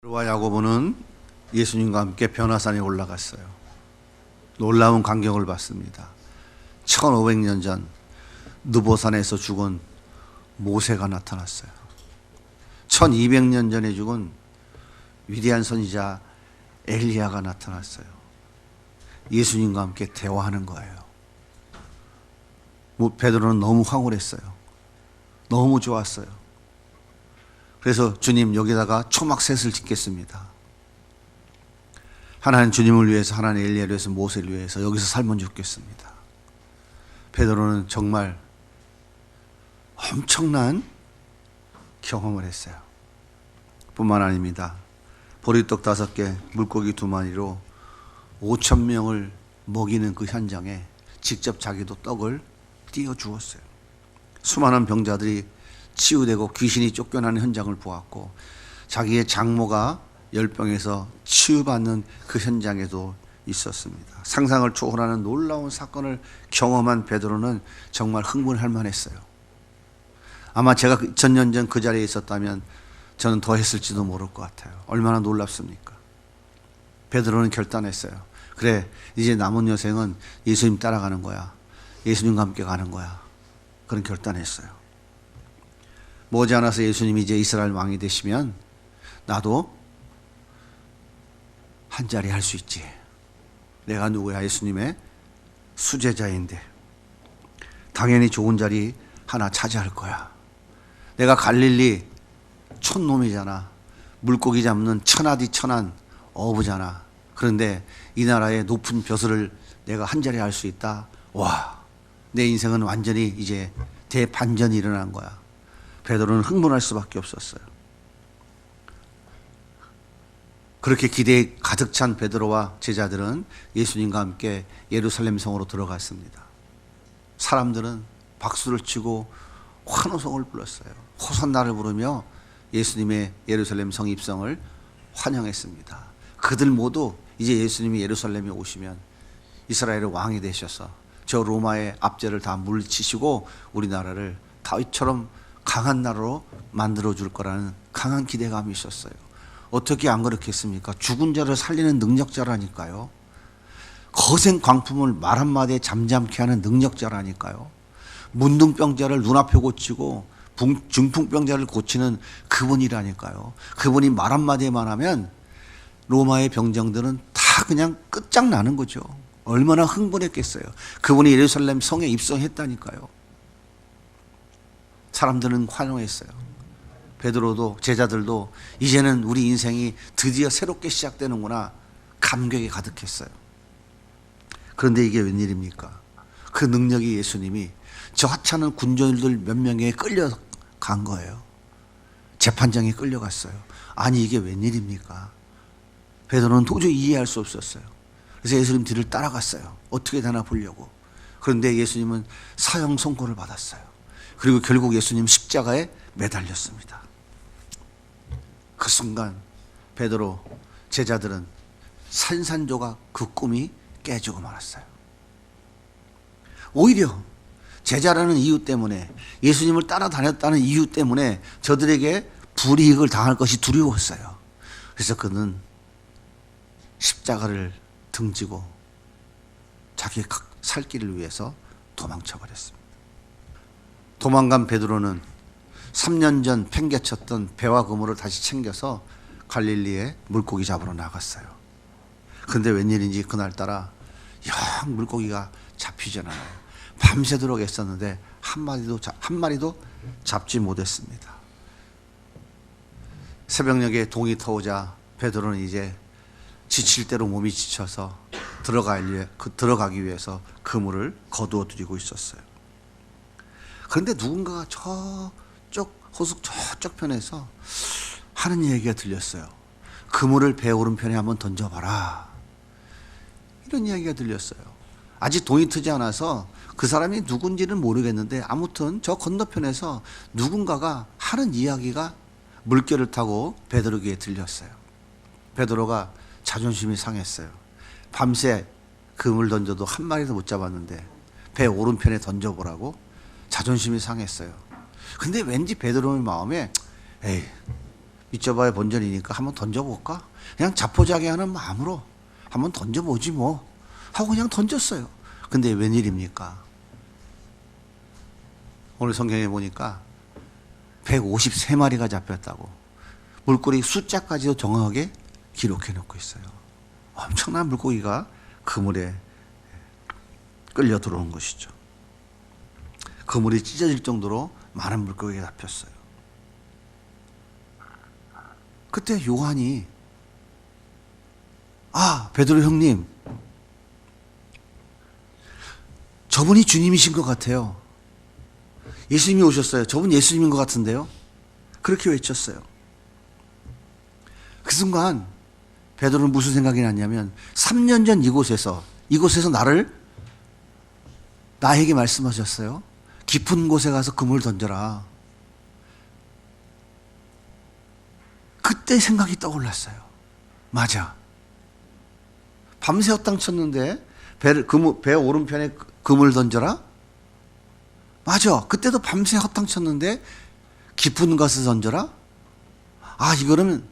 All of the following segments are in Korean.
베드로와 야고보는 예수님과 함께 변화산에 올라갔어요. 놀라운 광경을 봤습니다. 1500년 전 느보산에서 죽은 모세가 나타났어요. 1200년 전에 죽은 위대한 선지자 엘리야가 나타났어요. 예수님과 함께 대화하는 거예요. 베드로는 너무 황홀했어요. 너무 좋았어요. 그래서 주님, 여기다가 초막셋을 짓겠습니다. 하나는 주님을 위해서, 하나는 엘리야를 위해서, 모세를 위해서 여기서 살면 죽겠습니다. 베드로는 정말 엄청난 경험을 했어요. 뿐만 아닙니다. 보리떡 5개, 물고기 2마리로 5,000명을 먹이는 그 현장에 직접 자기도 떡을 띄워 주었어요. 수많은 병자들이 치유되고 귀신이 쫓겨나는 현장을 보았고, 자기의 장모가 열병에서 치유받는 그 현장에도 있었습니다. 상상을 초월하는 놀라운 사건을 경험한 베드로는 정말 흥분할 만했어요. 아마 제가 2000년 전 그 자리에 있었다면 저는 더 했을지도 모를 것 같아요. 얼마나 놀랍습니까? 베드로는 결단했어요. 그래, 이제 남은 여생은 예수님 따라가는 거야. 예수님과 함께 가는 거야. 그런 결단했어요. 머지않아서 예수님이 이제 이스라엘 왕이 되시면 나도 한 자리 할 수 있지. 내가 누구야? 예수님의 수제자인데 당연히 좋은 자리 하나 차지할 거야. 내가 갈릴리 촌놈이잖아. 물고기 잡는 천하디 천한 어부잖아. 그런데 이 나라의 높은 벼슬을 내가 한 자리 할 수 있다. 와, 내 인생은 완전히 이제 대반전이 일어난 거야. 베드로는 흥분할 수밖에 없었어요. 그렇게 기대에 가득 찬 베드로와 제자들은 예수님과 함께 예루살렘 성으로 들어갔습니다. 사람들은 박수를 치고 환호성을 불렀어요. 호산나를 부르며 예수님의 예루살렘 성 입성을 환영했습니다. 그들 모두 이제 예수님이 예루살렘에 오시면 이스라엘의 왕이 되셔서 저 로마의 압제를 다 물리치시고 우리나라를 다윗처럼 강한 나라로 만들어줄 거라는 강한 기대감이 있었어요. 어떻게 안 그렇겠습니까? 죽은 자를 살리는 능력자라니까요. 거센 광풍을 말 한마디에 잠잠케 하는 능력자라니까요. 문둥병자를 눈앞에 고치고 중풍병자를 고치는 그분이라니까요. 그분이 말 한마디에만 하면 로마의 병정들은 다 그냥 끝장나는 거죠. 얼마나 흥분했겠어요. 그분이 예루살렘 성에 입성했다니까요. 사람들은 환호했어요. 베드로도 제자들도 이제는 우리 인생이 드디어 새롭게 시작되는구나, 감격이 가득했어요. 그런데 이게 웬일입니까? 그 능력이 예수님이 저 하찮은 군졸들 몇 명에 끌려간 거예요. 재판장에 끌려갔어요. 아니, 이게 웬일입니까? 베드로는 도저히 이해할 수 없었어요. 그래서 예수님 뒤를 따라갔어요. 어떻게 되나 보려고. 그런데 예수님은 사형 선고를 받았어요. 그리고 결국 예수님 십자가에 매달렸습니다. 그 순간 베드로 제자들은 산산조각 그 꿈이 깨지고 말았어요. 오히려 제자라는 이유 때문에, 예수님을 따라다녔다는 이유 때문에 저들에게 불이익을 당할 것이 두려웠어요. 그래서 그는 십자가를 등지고 자기의 살 길을 위해서 도망쳐 버렸습니다. 도망간 베드로는 3년 전 팽개쳤던 배와 그물을 다시 챙겨서 갈릴리에 물고기 잡으러 나갔어요. 그런데 웬일인지 그날따라 영 물고기가 잡히지 않아요. 밤새도록 애썼는데 한 마리도 잡지 못했습니다. 새벽녘에 동이 터오자 베드로는 이제 지칠 대로 몸이 지쳐서 들어가기 위해서 그물을 거두어 들이고 있었어요. 그런데 누군가가 호숫 저쪽 편에서 하는 얘기가 들렸어요. 그물을 배 오른편에 한번 던져봐라. 이런 이야기가 들렸어요. 아직 동이 트지 않아서 그 사람이 누군지는 모르겠는데 아무튼 저 건너편에서 누군가가 하는 이야기가 물결을 타고 베드로 귀에 들렸어요. 베드로가 자존심이 상했어요. 밤새 그물 던져도 한 마리도 못 잡았는데 배 오른편에 던져보라고 자존심이 상했어요. 근데 왠지 베드로의 마음에 에이, 믿져봐야 본전이니까 한번 던져볼까? 그냥 자포자기하는 마음으로 한번 던져보지 뭐 하고 그냥 던졌어요. 근데 웬일입니까? 오늘 성경에 보니까 153마리가 잡혔다고 물고기 숫자까지도 정확하게 기록해 놓고 있어요. 엄청난 물고기가 그물에 끌려 들어온 것이죠. 그물이 찢어질 정도로 많은 물고기가 잡혔어요. 그때 요한이 베드로 형님, 저분이 주님이신 것 같아요. 예수님이 오셨어요. 저분 예수님인 것 같은데요. 그렇게 외쳤어요. 그 순간 베드로는 무슨 생각이 났냐면 3년 전 이곳에서 나에게 말씀하셨어요. 깊은 곳에 가서 그물 던져라. 그때 생각이 떠올랐어요. 맞아. 밤새 헛땅 쳤는데 배 오른편에 그물 던져라? 맞아. 그때도 밤새 헛땅 쳤는데 깊은 곳에 던져라? 이거는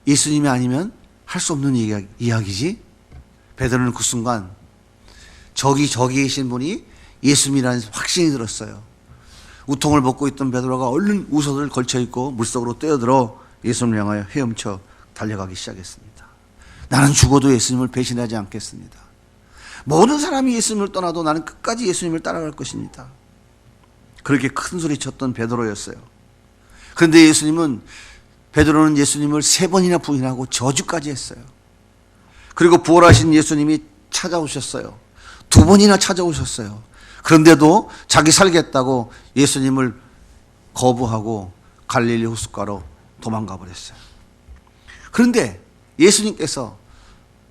예수님이 아니면 할 수 없는 이야기지? 베드로는 그 순간 저기 계신 분이 예수님이라는 확신이 들었어요. 우통을 벗고 있던 베드로가 얼른 우산을 걸쳐 입고 물속으로 뛰어들어 예수님을 향하여 헤엄쳐 달려가기 시작했습니다. 나는 죽어도 예수님을 배신하지 않겠습니다. 모든 사람이 예수님을 떠나도 나는 끝까지 예수님을 따라갈 것입니다. 그렇게 큰 소리 쳤던 베드로였어요. 그런데 베드로는 예수님을 3번이나 부인하고 저주까지 했어요. 그리고 부활하신 예수님이 찾아오셨어요. 2번이나 찾아오셨어요. 그런데도 자기 살겠다고 예수님을 거부하고 갈릴리 호숫가로 도망가 버렸어요. 그런데 예수님께서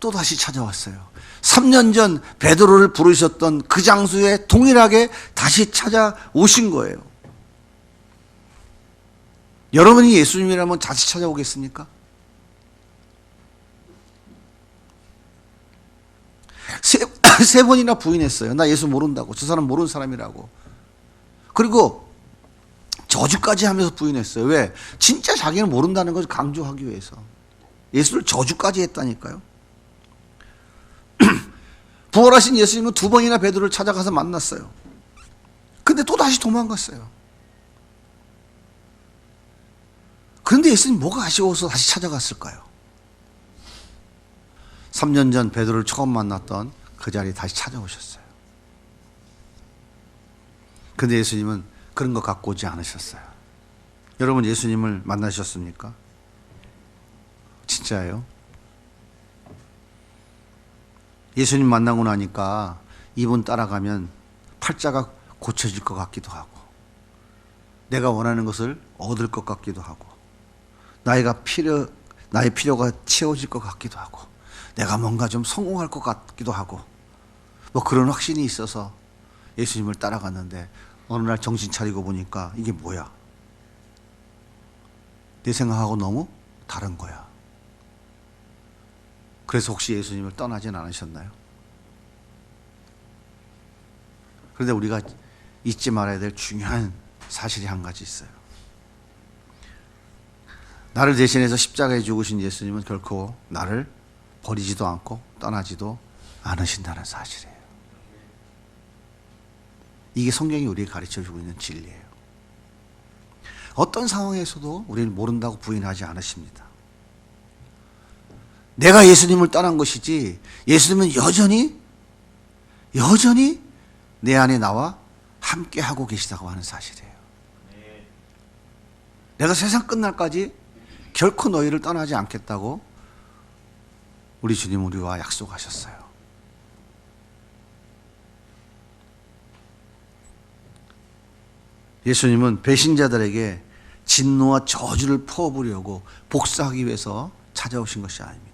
또 다시 찾아왔어요. 3년 전 베드로를 부르셨던 그 장소에 동일하게 다시 찾아오신 거예요. 여러분이 예수님이라면 다시 찾아오겠습니까? 세 번이나 부인했어요. 나 예수 모른다고. 저 사람 모르는 사람이라고. 그리고 저주까지 하면서 부인했어요. 왜? 진짜 자기는 모른다는 것을 강조하기 위해서. 예수를 저주까지 했다니까요. 부활하신 예수님은 2번이나 베드로를 찾아가서 만났어요. 근데 또 다시 도망갔어요. 그런데 예수님 뭐가 아쉬워서 다시 찾아갔을까요? 3년 전 베드로를 처음 만났던 그 자리에 다시 찾아오셨어요. 그런데 예수님은 그런 거 갖고 오지 않으셨어요. 여러분 예수님을 만나셨습니까? 진짜예요? 예수님 만나고 나니까 이분 따라가면 팔자가 고쳐질 것 같기도 하고 내가 원하는 것을 얻을 것 같기도 하고 나의 필요가 채워질 것 같기도 하고 내가 뭔가 좀 성공할 것 같기도 하고 뭐 그런 확신이 있어서 예수님을 따라갔는데 어느 날 정신 차리고 보니까 이게 뭐야? 내 생각하고 너무 다른 거야. 그래서 혹시 예수님을 떠나진 않으셨나요? 그런데 우리가 잊지 말아야 될 중요한 사실이 한 가지 있어요. 나를 대신해서 십자가에 죽으신 예수님은 결코 나를 버리지도 않고 떠나지도 않으신다는 사실이에요. 이게 성경이 우리에게 가르쳐주고 있는 진리예요. 어떤 상황에서도 우리는 모른다고 부인하지 않으십니다. 내가 예수님을 떠난 것이지 예수님은 여전히 내 안에 나와 함께 하고 계시다고 하는 사실이에요. 내가 세상 끝날까지 결코 너희를 떠나지 않겠다고 우리 주님 우리와 약속하셨어요. 예수님은 배신자들에게 진노와 저주를 퍼부으려고 복수하기 위해서 찾아오신 것이 아닙니다.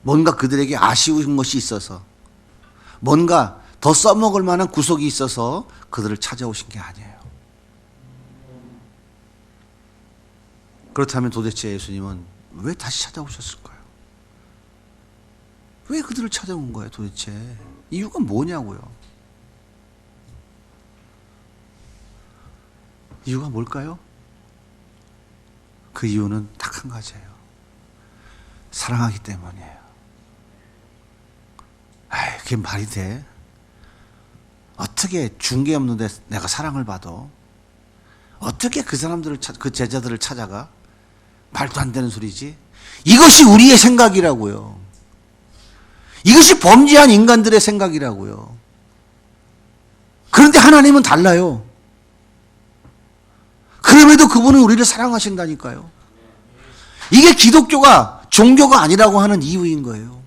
뭔가 그들에게 아쉬운 것이 있어서 뭔가 더 써먹을 만한 구석이 있어서 그들을 찾아오신 게 아니에요. 그렇다면 도대체 예수님은 왜 다시 찾아오셨을까요? 왜 그들을 찾아온 거예요 도대체? 이유가 뭐냐고요? 이유가 뭘까요? 그 이유는 딱 한 가지예요. 사랑하기 때문이에요. 아이, 그게 말이 돼? 어떻게 중개 없는데 내가 사랑을 받아? 어떻게 그 사람들을 그 제자들을 찾아가? 말도 안 되는 소리지. 이것이 우리의 생각이라고요. 이것이 범죄한 인간들의 생각이라고요. 그런데 하나님은 달라요. 그럼에도 그분은 우리를 사랑하신다니까요. 이게 기독교가 종교가 아니라고 하는 이유인 거예요.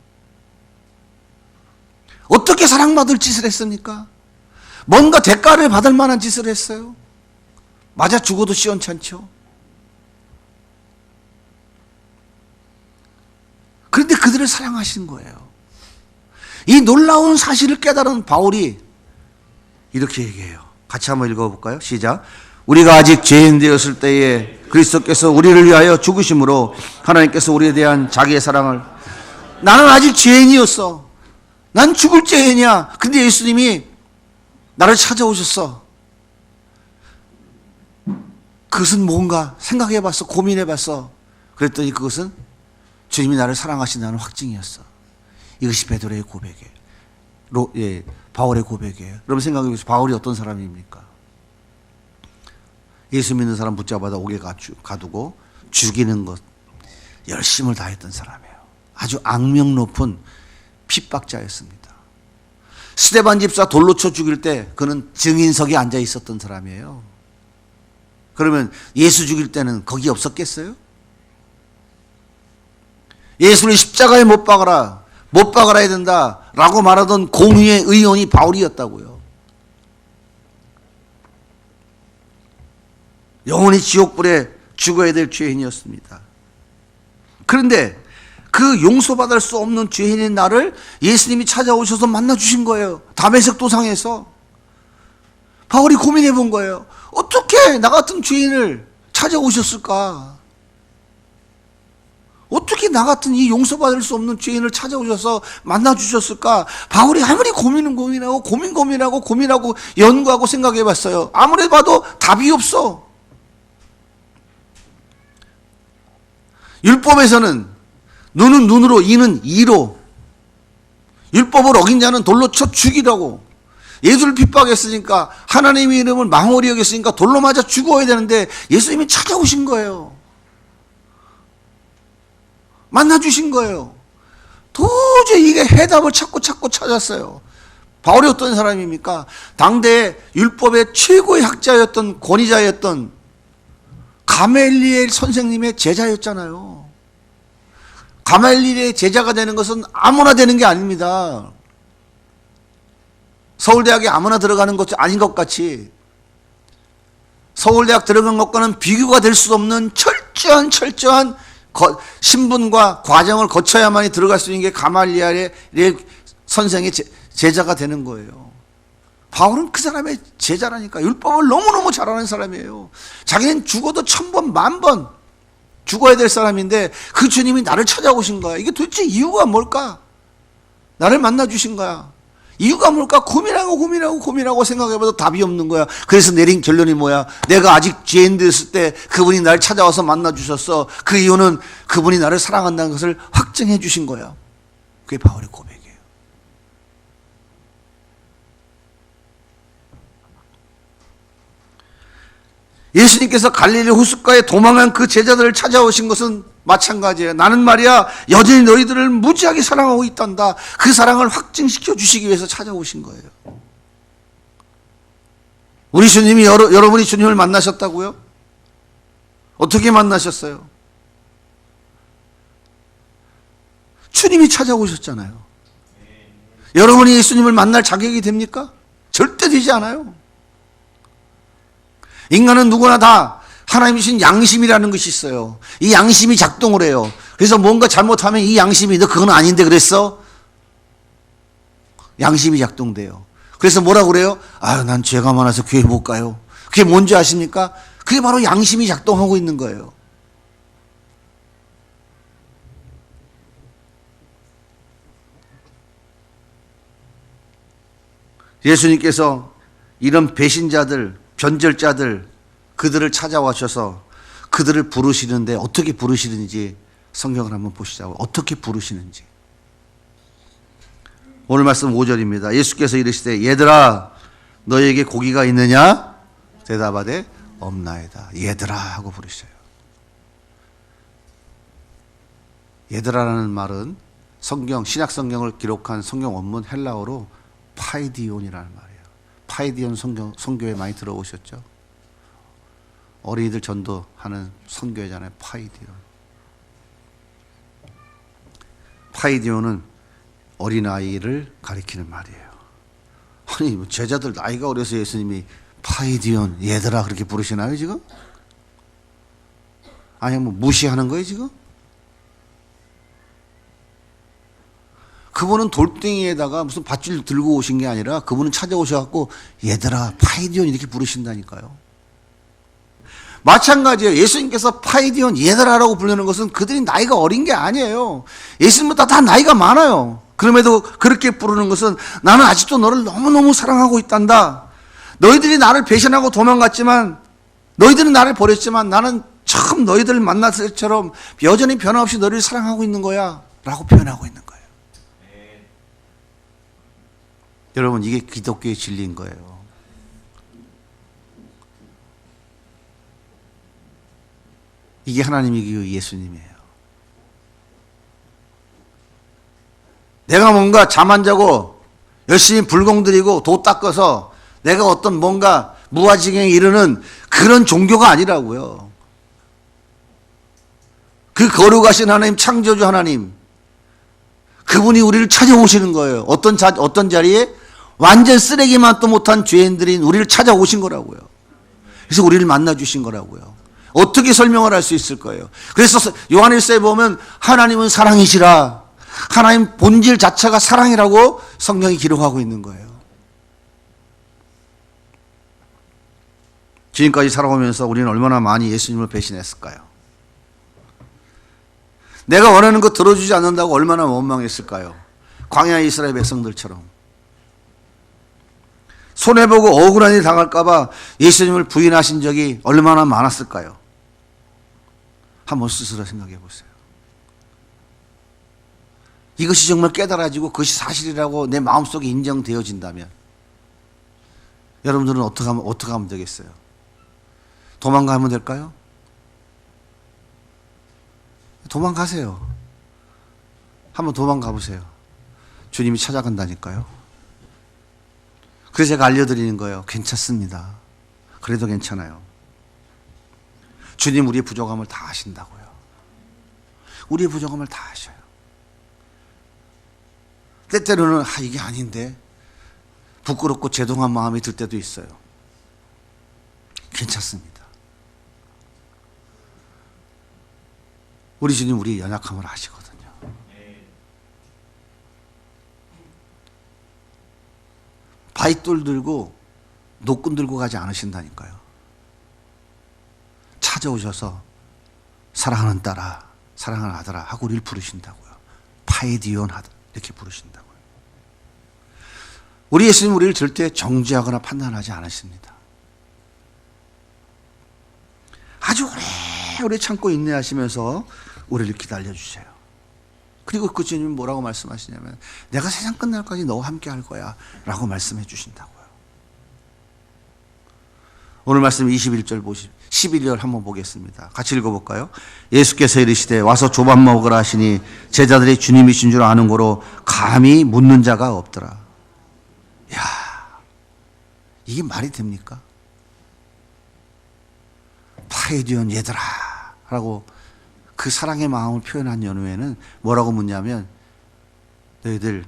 어떻게 사랑받을 짓을 했습니까? 뭔가 대가를 받을 만한 짓을 했어요. 맞아 죽어도 시원찮죠. 그런데 그들을 사랑하신 거예요. 이 놀라운 사실을 깨달은 바울이 이렇게 얘기해요. 같이 한번 읽어볼까요? 시작. 우리가 아직 죄인 되었을 때에 그리스도께서 우리를 위하여 죽으심으로 하나님께서 우리에 대한 자기의 사랑을, 나는 아직 죄인이었어. 난 죽을 죄인이야. 근데 예수님이 나를 찾아오셨어. 그것은 뭔가 생각해봤어. 고민해봤어. 그랬더니 그것은 주님이 나를 사랑하신다는 확증이었어. 이것이 베드로의 고백이에요. 바울의 고백이에요. 여러분 생각해보세요. 바울이 어떤 사람입니까? 예수 믿는 사람 붙잡아다 옥에 가두고 죽이는 것 열심을 다했던 사람이에요. 아주 악명 높은 핍박자였습니다. 스데반 집사 돌로 쳐 죽일 때 그는 증인석에 앉아 있었던 사람이에요. 그러면 예수 죽일 때는 거기 없었겠어요? 예수를 십자가에 못 박아라 해야 된다라고 말하던 공의의 의원이 바울이었다고요. 영원히 지옥불에 죽어야 될 죄인이었습니다. 그런데 그 용서받을 수 없는 죄인인 나를 예수님이 찾아오셔서 만나주신 거예요. 다메섹 도상에서. 바울이 고민해 본 거예요. 어떻게 나 같은 죄인을 찾아오셨을까? 어떻게 나 같은 이 용서받을 수 없는 죄인을 찾아오셔서 만나주셨을까? 바울이 아무리 고민하고 연구하고 생각해 봤어요. 아무리 봐도 답이 없어. 율법에서는 눈은 눈으로, 이는 이로, 율법을 어긴 자는 돌로 쳐 죽이라고. 예수를 핍박했으니까, 하나님의 이름을 망홀히 여겼으니까 돌로 맞아 죽어야 되는데 예수님이 찾아오신 거예요. 만나주신 거예요. 도저히 이게 해답을 찾고 찾았어요. 바울이 어떤 사람입니까? 당대 율법의 최고의 학자였던 권위자였던 가멜리엘 선생님의 제자였잖아요. 가멜리엘의 제자가 되는 것은 아무나 되는 게 아닙니다. 서울대학에 아무나 들어가는 것도 아닌 것 같이 서울대학 들어간 것과는 비교가 될 수 없는 철저한 신분과 과정을 거쳐야만이 들어갈 수 있는 게 가말리엘의 선생의 제자가 되는 거예요. 바울은 그 사람의 제자라니까. 율법을 너무너무 잘 아는 사람이에요. 자기는 죽어도 1000번, 10,000번 죽어야 될 사람인데 그 주님이 나를 찾아오신 거야. 이게 도대체 이유가 뭘까? 나를 만나주신 거야. 이유가 뭘까? 고민하고 생각해봐도 답이 없는 거야. 그래서 내린 결론이 뭐야? 내가 아직 죄인 되었을 때 그분이 나를 찾아와서 만나주셨어. 그 이유는 그분이 나를 사랑한다는 것을 확증해 주신 거야. 그게 바울의 고백이에요. 예수님께서 갈릴리 호숫가에 도망한 그 제자들을 찾아오신 것은 마찬가지예요. 나는 말이야 여전히 너희들을 무지하게 사랑하고 있단다. 그 사랑을 확증시켜 주시기 위해서 찾아오신 거예요. 우리 주님이 여러분이 주님을 만나셨다고요? 어떻게 만나셨어요? 주님이 찾아오셨잖아요. 여러분이 예수님을 만날 자격이 됩니까? 절대 되지 않아요. 인간은 누구나 다 하나님 주신 양심이라는 것이 있어요. 이 양심이 작동을 해요. 그래서 뭔가 잘못하면 이 양심이 너 그건 아닌데 그랬어? 양심이 작동돼요. 그래서 뭐라 그래요? 아유, 난 죄가 많아서 교회 못 가요. 그게 뭔지 아십니까? 그게 바로 양심이 작동하고 있는 거예요. 예수님께서 이런 배신자들, 변절자들, 그들을 찾아와셔서 그들을 부르시는데 어떻게 부르시는지 성경을 한번 보시자고. 어떻게 부르시는지. 오늘 말씀 5절입니다. 예수께서 이르시되 얘들아 너에게 고기가 있느냐? 대답하되 없나이다. 얘들아 하고 부르셔요. 얘들아라는 말은 신약 성경을 기록한 성경 원문 헬라어로 파이디온이라는 말이에요. 파이디온 선교회 많이 들어오셨죠? 어린이들 전도하는 선교회잖아요. 파이디온은 어린아이를 가리키는 말이에요. 아니 제자들 나이가 어려서 예수님이 파이디온 얘들아 그렇게 부르시나요 지금? 아니 뭐 무시하는 거예요 지금? 그분은 돌덩이에다가 무슨 밧줄 들고 오신 게 아니라 그분은 찾아오셔갖고 얘들아 파이디온 이렇게 부르신다니까요. 마찬가지예요. 예수님께서 파이디온 얘들아라고 부르는 것은 그들이 나이가 어린 게 아니에요. 예수님보다 다 나이가 많아요. 그럼에도 그렇게 부르는 것은 나는 아직도 너를 너무너무 사랑하고 있단다. 너희들이 나를 배신하고 도망갔지만 너희들은 나를 버렸지만 나는 처음 너희들을 만났을 때처럼 여전히 변함없이 너희를 사랑하고 있는 거야 라고 표현하고 있는 거예요. 여러분 이게 기독교의 진리인 거예요. 이게 하나님이고 예수님이에요. 내가 뭔가 잠 안 자고 열심히 불공 들이고 도 닦아서 내가 어떤 뭔가 무아지경에 이르는 그런 종교가 아니라고요. 그 거룩하신 하나님, 창조주 하나님, 그분이 우리를 찾아오시는 거예요. 어떤 자리에? 완전 쓰레기만 또 못한 죄인들인 우리를 찾아오신 거라고요. 그래서 우리를 만나주신 거라고요. 어떻게 설명을 할 수 있을 거예요. 그래서 요한일서에 보면 하나님은 사랑이시라. 하나님 본질 자체가 사랑이라고 성경이 기록하고 있는 거예요. 지금까지 살아오면서 우리는 얼마나 많이 예수님을 배신했을까요? 내가 원하는 거 들어주지 않는다고 얼마나 원망했을까요? 광야의 이스라엘 백성들처럼. 손해보고 억울한 일이 당할까 봐 예수님을 부인하신 적이 얼마나 많았을까요? 한번 스스로 생각해 보세요. 이것이 정말 깨달아지고 그것이 사실이라고 내 마음속에 인정되어진다면 여러분들은 어떻게 하면 되겠어요? 도망가면 될까요? 도망가세요. 한번 도망가 보세요. 주님이 찾아간다니까요. 그래서 제가 알려드리는 거예요. 괜찮습니다. 그래도 괜찮아요. 주님 우리의 부족함을 다 아신다고요. 우리의 부족함을 다 아셔요. 때때로는 이게 아닌데 부끄럽고 죄송한 마음이 들 때도 있어요. 괜찮습니다. 우리 주님 우리의 연약함을 아시거든요. 바윗돌 들고 노끈 들고 가지 않으신다니까요. 찾아오셔서 사랑하는 딸아, 사랑하는 아들아 하고 우리를 부르신다고요. 파이디온 하다 이렇게 부르신다고요. 우리 예수님 우리를 절대 정죄하거나 판단하지 않으십니다. 아주 오래 참고 인내하시면서 우리를 기다려주세요. 그리고 그 주님은 뭐라고 말씀하시냐면 내가 세상 끝날까지 너와 함께 할 거야 라고 말씀해 주신다고요. 오늘 말씀 21절 11절 한번 보겠습니다. 같이 읽어볼까요? 예수께서 이르시되 와서 조밥 먹으라 하시니 제자들이 주님이신 줄 아는 고로 감히 묻는 자가 없더라. 야, 이게 말이 됩니까? 파이디온 얘들아 라고 그 사랑의 마음을 표현한 연후에는 뭐라고 묻냐면 너희들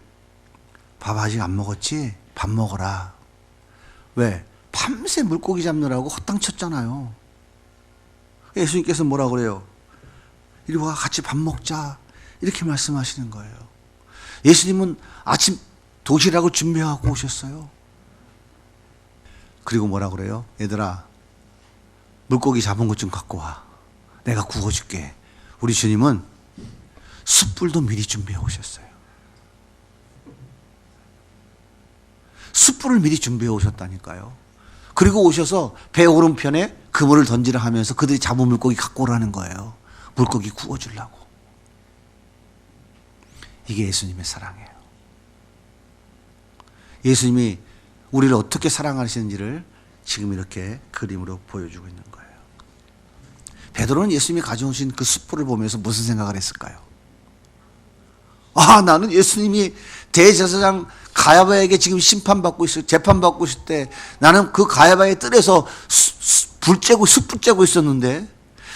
밥 아직 안 먹었지? 밥 먹어라. 왜? 밤새 물고기 잡느라고 헛땅 쳤잖아요. 예수님께서 뭐라 그래요? 이리 와 같이 밥 먹자 이렇게 말씀하시는 거예요. 예수님은 아침 도시락을 준비하고 오셨어요. 그리고 뭐라 그래요? 얘들아 물고기 잡은 것 좀 갖고 와. 내가 구워줄게. 우리 주님은 숯불도 미리 준비해 오셨어요. 숯불을 미리 준비해 오셨다니까요. 그리고 오셔서 배 오른편에 그물을 던지라 하면서 그들이 잡은 물고기 갖고 오라는 거예요. 물고기 구워주려고. 이게 예수님의 사랑이에요. 예수님이 우리를 어떻게 사랑하시는지를 지금 이렇게 그림으로 보여주고 있는 거예요. 베드로는 예수님이 가져오신 그 숯불을 보면서 무슨 생각을 했을까요? 아, 나는 예수님이 대제사장 가야바에게 지금 심판받고 있을, 재판받고 있을 때 나는 그 가야바의 뜰에서 숯불 쬐고 있었는데,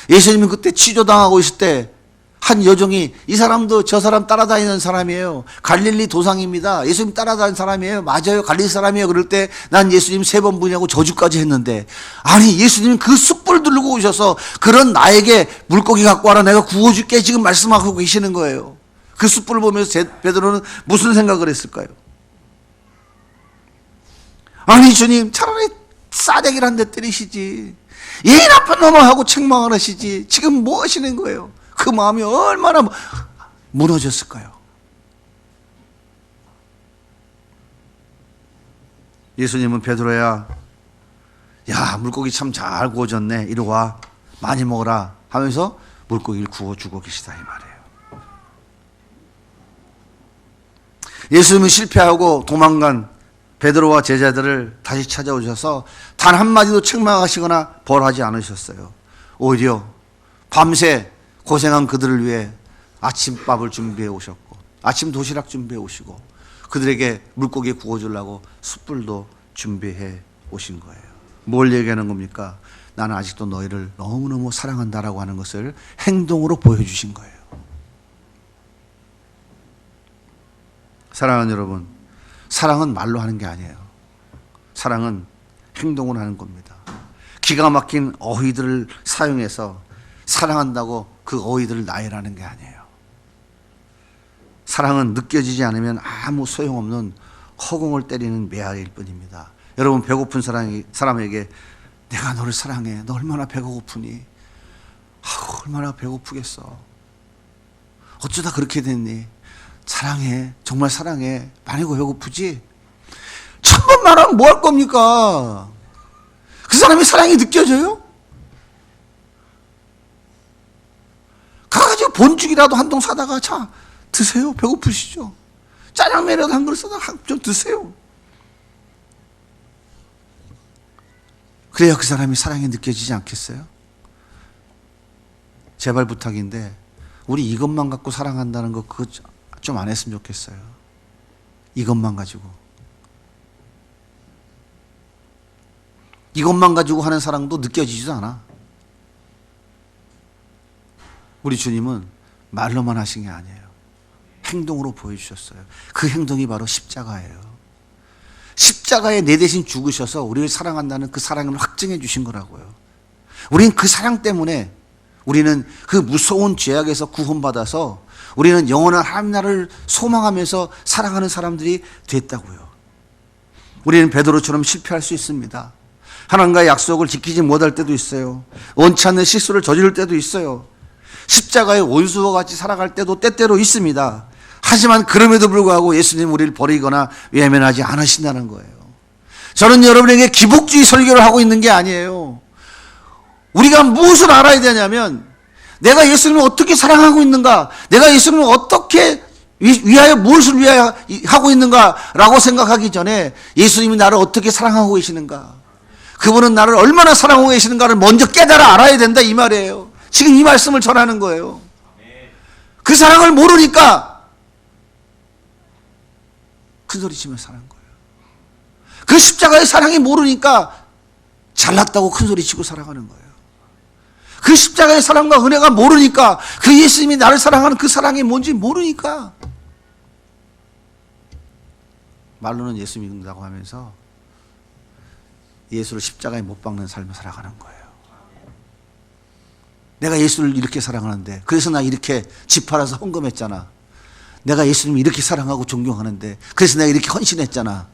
예수님이 그때 치조당하고 있을 때 한 여종이, 이 사람도 저 사람 따라다니는 사람이에요. 갈릴리 도상입니다. 예수님 따라다니는 사람이에요. 맞아요. 갈릴리 사람이에요. 그럴 때 난 예수님 3번 부인하고 저주까지 했는데, 아니 예수님 그 숯불 들고 오셔서 그런 나에게 물고기 갖고 와라, 내가 구워줄게 지금 말씀하고 계시는 거예요. 그 숯불을 보면서 베드로는 무슨 생각을 했을까요? 아니 주님, 차라리 싸대기를 한 대 때리시지, 이 나쁜 놈아 하고 책망을 하시지, 지금 뭐 하시는 거예요? 그 마음이 얼마나 무너졌을까요? 예수님은 베드로야, 야 물고기 참 잘 구워졌네, 이리 와 많이 먹어라 하면서 물고기를 구워주고 계시다 이 말이에요. 예수님은 실패하고 도망간 베드로와 제자들을 다시 찾아오셔서 단 한마디도 책망하시거나 벌하지 않으셨어요. 오히려 밤새 고생한 그들을 위해 아침밥을 준비해 오셨고, 아침 도시락 준비해 오시고, 그들에게 물고기 구워주려고 숯불도 준비해 오신 거예요. 뭘 얘기하는 겁니까? 나는 아직도 너희를 너무너무 사랑한다라고 하는 것을 행동으로 보여주신 거예요. 사랑하는 여러분, 사랑은 말로 하는 게 아니에요. 사랑은 행동으로 하는 겁니다. 기가 막힌 어휘들을 사용해서 사랑한다고 그 어휘들을 나열하는 게 아니에요. 사랑은 느껴지지 않으면 아무 소용없는 허공을 때리는 메아리일 뿐입니다. 여러분, 배고픈 사람에게 내가 너를 사랑해, 너 얼마나 배가 고프니? 얼마나 배고프겠어. 어쩌다 그렇게 됐니? 사랑해, 정말 사랑해. 많이 배고프지? 1000번 말하면 뭐 할 겁니까? 그 사람의 사랑이 느껴져요? 가가지고 본죽이라도 한 동 사다가 자 드세요. 배고프시죠? 짜장면이라도 한 그릇 사다가 좀 드세요. 그래야 그 사람이 사랑이 느껴지지 않겠어요? 제발 부탁인데 우리 이것만 갖고 사랑한다는 거 그거 좀 안 했으면 좋겠어요. 이것만 가지고. 이것만 가지고 하는 사랑도 느껴지지도 않아. 우리 주님은 말로만 하신 게 아니에요. 행동으로 보여주셨어요. 그 행동이 바로 십자가예요. 십자가에 내 대신 죽으셔서 우리를 사랑한다는 그 사랑을 확증해 주신 거라고요. 우리는 그 사랑 때문에, 우리는 그 무서운 죄악에서 구원받아서 우리는 영원한 하나님 나라를 소망하면서 살아가는 사람들이 됐다고요. 우리는 베드로처럼 실패할 수 있습니다. 하나님과의 약속을 지키지 못할 때도 있어요. 원치 않는 실수를 저지를 때도 있어요. 십자가의 원수와 같이 살아갈 때도 때때로 있습니다. 하지만 그럼에도 불구하고 예수님 우리를 버리거나 외면하지 않으신다는 거예요. 저는 여러분에게 기복주의 설교를 하고 있는 게 아니에요. 우리가 무엇을 알아야 되냐면, 내가 예수님을 어떻게 사랑하고 있는가, 내가 예수님을 어떻게 위하여 무엇을 위하여 하고 있는가라고 생각하기 전에 예수님이 나를 어떻게 사랑하고 계시는가, 그분은 나를 얼마나 사랑하고 계시는가를 먼저 깨달아 알아야 된다 이 말이에요. 지금 이 말씀을 전하는 거예요. 그 사랑을 모르니까 큰소리 치면서 사는 거예요. 그 십자가의 사랑이 모르니까 잘났다고 큰소리 치고 살아가는 거예요. 그 십자가의 사랑과 은혜가 모르니까, 그 예수님이 나를 사랑하는 그 사랑이 뭔지 모르니까 말로는 예수 믿는다고 하면서 예수를 십자가에 못 박는 삶을 살아가는 거예요. 내가 예수를 이렇게 사랑하는데, 그래서 나 이렇게 집 팔아서 헌금했잖아. 내가 예수님을 이렇게 사랑하고 존경하는데, 그래서 내가 이렇게 헌신했잖아.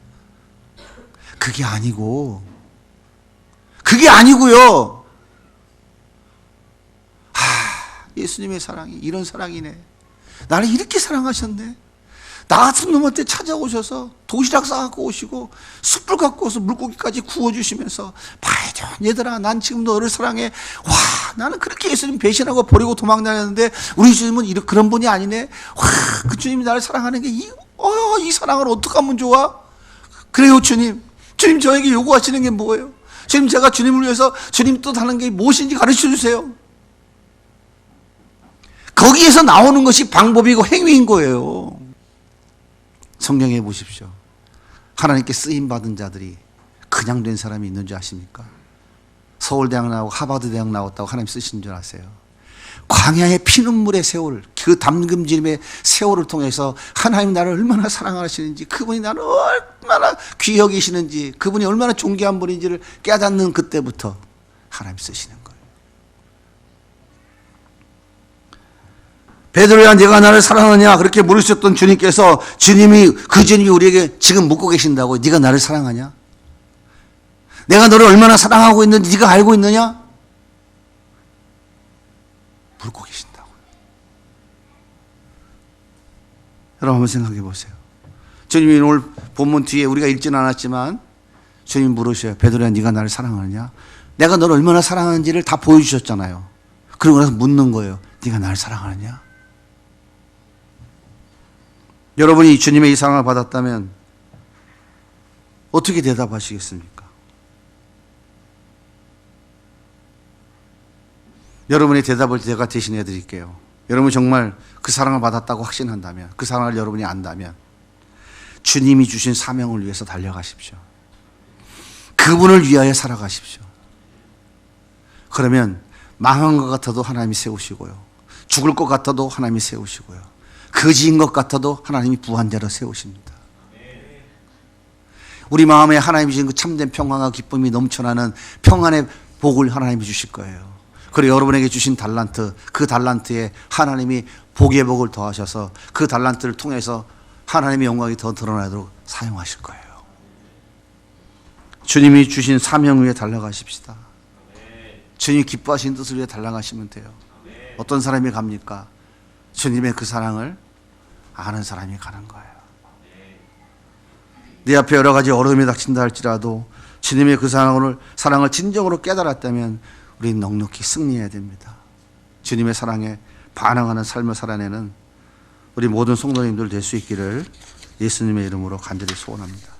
그게 아니고요. 예수님의 사랑이 이런 사랑이네. 나를 이렇게 사랑하셨네. 나 같은 놈한테 찾아오셔서 도시락 싸갖고 오시고 숯불 갖고 와서 물고기까지 구워주시면서 봐야죠. 얘들아, 난 지금 너를 사랑해. 와, 나는 그렇게 예수님 배신하고 버리고 도망다녔는데 우리 주님은 그런 분이 아니네. 와, 그 주님이 나를 사랑하는 게 이 사랑을 어떻게 하면 좋아? 그래요, 주님. 주님 저에게 요구하시는 게 뭐예요? 주님, 제가 주님을 위해서 주님 뜻하는 게 무엇인지 가르쳐 주세요. 거기에서 나오는 것이 방법이고 행위인 거예요. 성경에 보십시오. 하나님께 쓰임받은 자들이 그냥 된 사람이 있는 줄 아십니까? 서울대학 나오고 하버드 대학 나왔다고 하나님 쓰신 줄 아세요? 광야의 피눈물의 세월, 그 담금질의 세월을 통해서 하나님 나를 얼마나 사랑하시는지, 그분이 나를 얼마나 귀히 여기시는지, 그분이 얼마나 존귀한 분인지를 깨닫는 그때부터 하나님 쓰시는 거예요. 베드로야, 네가 나를 사랑하냐? 그렇게 물으셨던 주님께서 그 주님이 우리에게 지금 묻고 계신다고. 네가 나를 사랑하냐? 내가 너를 얼마나 사랑하고 있는지 네가 알고 있느냐? 묻고 계신다고. 여러분 한번 생각해 보세요. 주님이 오늘 본문 뒤에 우리가 읽지는 않았지만 주님 물으셔요. 베드로야, 네가 나를 사랑하느냐? 내가 너를 얼마나 사랑하는지를 다 보여주셨잖아요. 그러고 나서 묻는 거예요. 네가 나를 사랑하느냐? 여러분이 주님의 이 사랑을 받았다면 어떻게 대답하시겠습니까? 여러분의 대답을 제가 대신해 드릴게요. 여러분 정말 그 사랑을 받았다고 확신한다면, 그 사랑을 여러분이 안다면 주님이 주신 사명을 위해서 달려가십시오. 그분을 위하여 살아가십시오. 그러면 망한 것 같아도 하나님이 세우시고요, 죽을 것 같아도 하나님이 세우시고요, 거지인 것 같아도 하나님이 부활자로 세우십니다. 우리 마음에 하나님이 주신 그 참된 평안과 기쁨이 넘쳐나는 평안의 복을 하나님이 주실 거예요. 그리고 여러분에게 주신 달란트, 그 달란트에 하나님이 복의 복을 더하셔서 그 달란트를 통해서 하나님의 영광이 더 드러나도록 사용하실 거예요. 주님이 주신 사명 위에 달려가십시다. 주님이 기뻐하신 뜻을 위해 달려가시면 돼요. 어떤 사람이 갑니까? 주님의 그 사랑을 아는 사람이 가는 거예요. 네 앞에 여러 가지 어려움이 닥친다 할지라도 주님의 그 사랑을 진정으로 깨달았다면 우리는 넉넉히 승리해야 됩니다. 주님의 사랑에 반응하는 삶을 살아내는 우리 모든 성도님들 될 수 있기를 예수님의 이름으로 간절히 소원합니다.